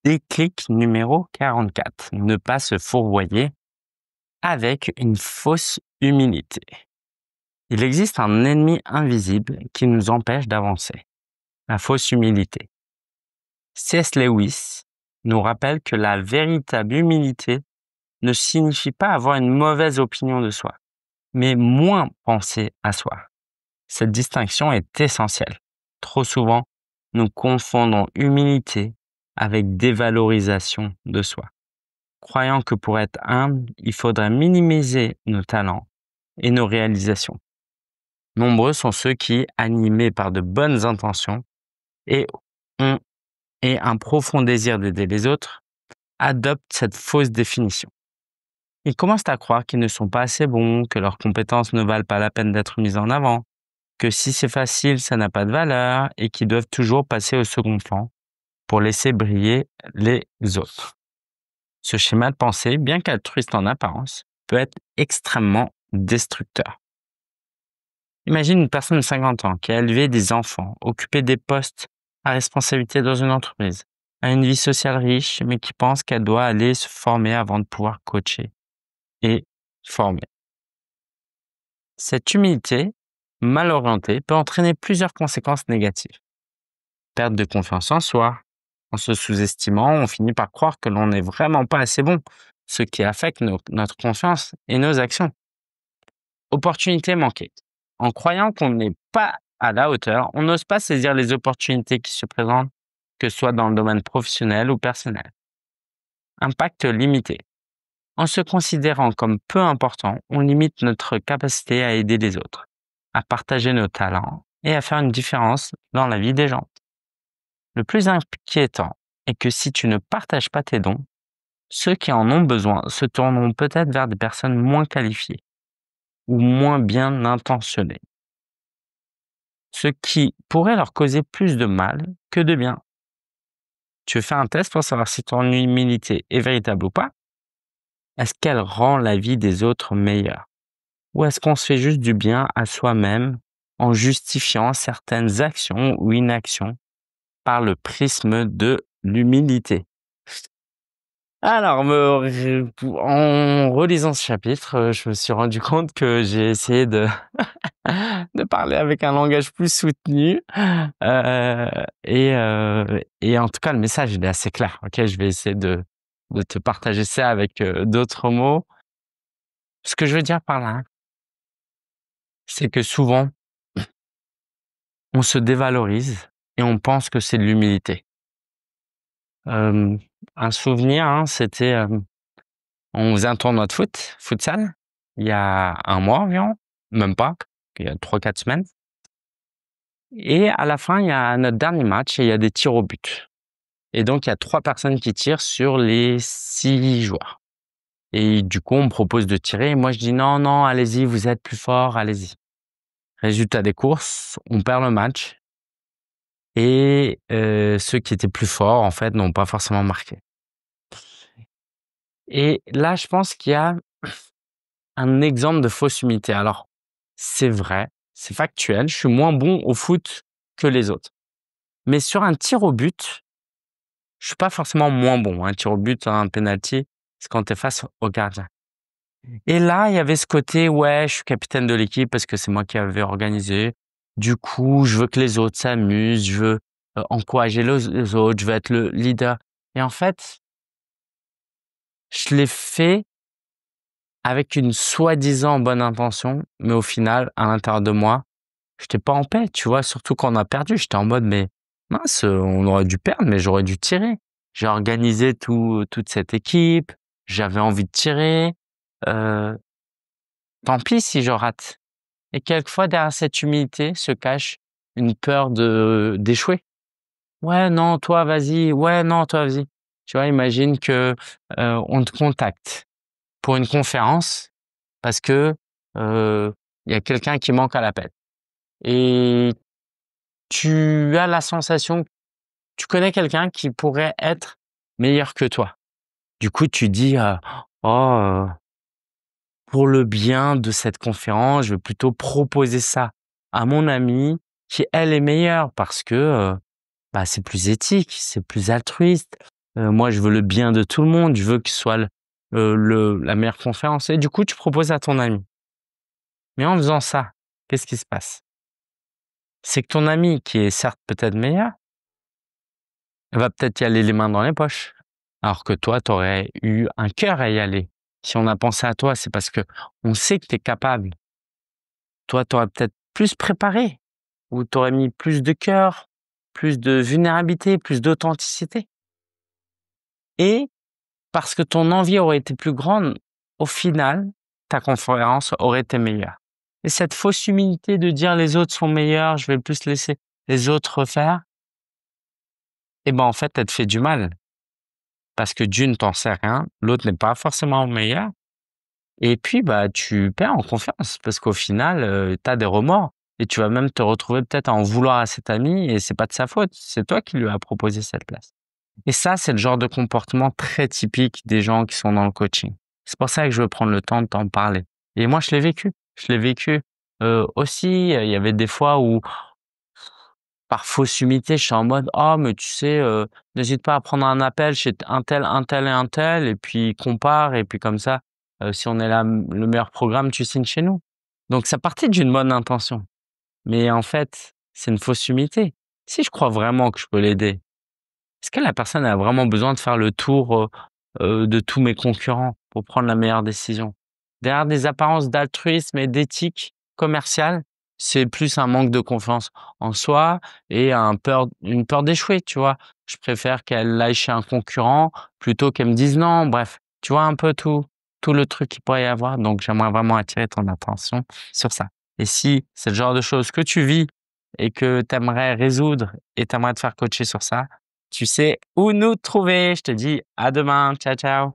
Déclic numéro 44. Ne pas se fourvoyer avec une fausse humilité. Il existe un ennemi invisible qui nous empêche d'avancer, la fausse humilité. C.S. Lewis nous rappelle que la véritable humilité ne signifie pas avoir une mauvaise opinion de soi, mais moins penser à soi. Cette distinction est essentielle. Trop souvent, nous confondons humilité avec dévalorisation de soi, croyant que pour être humble, il faudrait minimiser nos talents et nos réalisations. Nombreux sont ceux qui, animés par de bonnes intentions et ont un profond désir d'aider les autres, adoptent cette fausse définition. Ils commencent à croire qu'ils ne sont pas assez bons, que leurs compétences ne valent pas la peine d'être mises en avant, que si c'est facile, ça n'a pas de valeur et qu'ils doivent toujours passer au second plan pour laisser briller les autres. Ce schéma de pensée, bien qu'altruiste en apparence, peut être extrêmement destructeur. Imagine une personne de 50 ans qui a élevé des enfants, occupé des postes à responsabilité dans une entreprise, a une vie sociale riche, mais qui pense qu'elle doit aller se former avant de pouvoir coacher et former. Cette humilité mal orientée peut entraîner plusieurs conséquences négatives. Perte de confiance en soi. En se sous-estimant, on finit par croire que l'on n'est vraiment pas assez bon, ce qui affecte notre confiance et nos actions. Opportunités manquées. En croyant qu'on n'est pas à la hauteur, on n'ose pas saisir les opportunités qui se présentent, que ce soit dans le domaine professionnel ou personnel. Impact limité. En se considérant comme peu important, on limite notre capacité à aider les autres, à partager nos talents et à faire une différence dans la vie des gens. Le plus inquiétant est que si tu ne partages pas tes dons, ceux qui en ont besoin se tourneront peut-être vers des personnes moins qualifiées ou moins bien intentionnées, ce qui pourrait leur causer plus de mal que de bien. Tu veux faire un test pour savoir si ton humilité est véritable ou pas? Est-ce qu'elle rend la vie des autres meilleure? Ou est-ce qu'on se fait juste du bien à soi-même en justifiant certaines actions ou inactions par le prisme de l'humilité? Alors, en relisant ce chapitre, je me suis rendu compte que j'ai essayé de de parler avec un langage plus soutenu, et en tout cas, le message, il est assez clair, OK? Je vais essayer de te partager ça avec, d'autres mots. Ce que je veux dire par là, c'est que souvent, on se dévalorise et on pense que c'est de l'humilité. Un souvenir, hein, c'était, on faisait un tournoi de futsal, il y a un mois environ, même pas, il y a 3-4 semaines. Et à la fin, il y a notre dernier match et il y a des tirs au but. Et donc, il y a 3 personnes qui tirent sur les 6 joueurs. Et du coup, on me propose de tirer. Et moi, je dis: «Non, non, allez-y, vous êtes plus fort, allez-y». Résultat des courses, on perd le match et ceux qui étaient plus forts, en fait, n'ont pas forcément marqué. Et là, je pense qu'il y a un exemple de fausse humilité. Alors, c'est vrai, c'est factuel, je suis moins bon au foot que les autres. Mais sur un tir au but, je suis pas forcément moins bon. Un tir au but, un penalty, c'est quand tu es face au gardien. Et là, il y avait ce côté, ouais, je suis capitaine de l'équipe parce que c'est moi qui avais organisé. Du coup, je veux que les autres s'amusent, je veux encourager les autres, je veux être le leader. Et en fait, je l'ai fait avec une soi-disant bonne intention, mais au final, à l'intérieur de moi, j'étais pas en paix, tu vois? Surtout quand on a perdu, j'étais en mode: «Mais mince, on aurait dû perdre, mais j'aurais dû tirer». J'ai organisé toute cette équipe, j'avais envie de tirer, heu, tant pis si je rate. Et quelquefois, derrière cette humilité se cache une peur d'échouer. «Ouais, non, toi, vas-y. Ouais, non, toi, vas-y». Tu vois? Imagine que, on te contacte pour une conférence parce que, il y a quelqu'un qui manque à l'appel et tu as la sensation, tu connais quelqu'un qui pourrait être meilleur que toi. Du coup, tu dis, «Oh, pour le bien de cette conférence, je vais plutôt proposer ça à mon amie qui, elle, est meilleure parce que, bah, c'est plus éthique, c'est plus altruiste. Moi, je veux le bien de tout le monde, je veux que ce soit la meilleure conférence et du coup, tu proposes à ton ami. Mais en faisant ça, qu'est-ce qui se passe? C'est que ton ami, qui est certes peut-être meilleur, va peut-être y aller les mains dans les poches. Alors que toi, tu aurais eu un cœur à y aller. Si on a pensé à toi, c'est parce que on sait que tu es capable. Toi, tu aurais peut-être plus préparé ou tu aurais mis plus de cœur, plus de vulnérabilité, plus d'authenticité. Et parce que ton envie aurait été plus grande, au final, ta conférence aurait été meilleure. Et cette fausse humilité de dire les autres sont meilleurs, je vais plus laisser les autres faire, eh ben en fait, elle te fait du mal. Parce que d'une, t'en sais rien, l'autre n'est pas forcément meilleur. Et puis, bah, tu perds en confiance parce qu'au final, tu as des remords et tu vas même te retrouver peut-être à en vouloir à cet ami et c'est pas de sa faute, c'est toi qui lui as proposé cette place. Et ça, c'est le genre de comportement très typique des gens qui sont dans le coaching. C'est pour ça que je veux prendre le temps de t'en parler. Et moi, je l'ai vécu. Je l'ai vécu, aussi, il y avait des fois où par fausse humilité, je suis en mode: «Oh mais tu sais, n'hésite pas à prendre un appel chez un tel et un tel et puis compare et puis comme ça, si on est le meilleur programme, tu signes chez nous». Donc ça partait d'une bonne intention, mais en fait, c'est une fausse humilité. Si je crois vraiment que je peux l'aider, est-ce que la personne a vraiment besoin de faire le tour, de tous mes concurrents pour prendre la meilleure décision? Derrière des apparences d'altruisme et d'éthique commerciale, c'est plus un manque de confiance en soi et une peur d'échouer, tu vois? Je préfère qu'elle aille chez un concurrent plutôt qu'elle me dise non. Bref, tu vois un peu tout le truc qu'il pourrait y avoir, donc j'aimerais vraiment attirer ton attention sur ça. Et si c'est le genre de choses que tu vis et que tu aimerais résoudre et tu aimerais te faire coacher sur ça, tu sais où nous trouver. Je te dis à demain. Ciao, ciao.